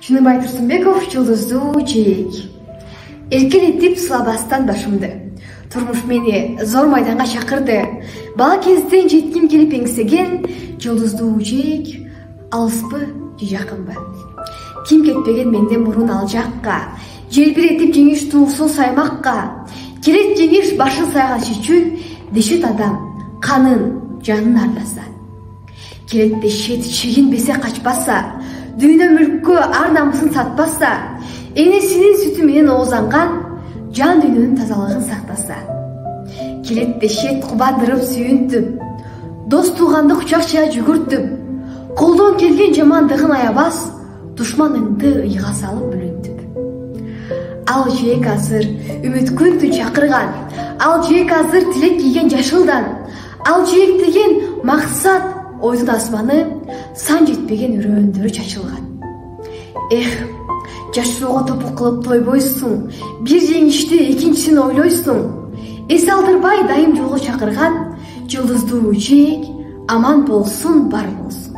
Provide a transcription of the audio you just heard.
Шыныбай Турсунбеков «Жұлдыздуу жээк». Эркелетип сылабастан башымды. Турмуш мени зор майданга чакырды. Бала кезден жетким келип эңсеген жұлдыздуу жээк алыспы же жакынбы? Ким кетпеген менден мурун ал жакка, желбиретип жеңиш туусун саймакка. Келет жеңиш башын сайган үчүн дешет адам канын, жанын ардаса. Келет дешет чегинбесе качпаса, дүйнө мүлккө ар намысын сатпаса, энесинин сүтү менен оозанган жан дүйнөнүн тазалыгын сактаса. Келет дешет кубандырып сүйүнтүп, дос тууганды кучакчая жүгүртүп, колдон келген жамандыгын аябас, душманыңды ыйга салып бүлүнтүп. Ал жээк азыр үмүт күндү чакырган, ал жээк азыр тилек кийген жашылдан, ал жээк деген максат ойдун асманы сан жетпеген өрөөндөрү чачылган. Жашоого топук кылып тойбойсуң, бир жеңишти экинчисин ойлойсуң. Эс алдырбай дайым жолго чакырган жұлдыздуу жээк аман болсун, бар болсун.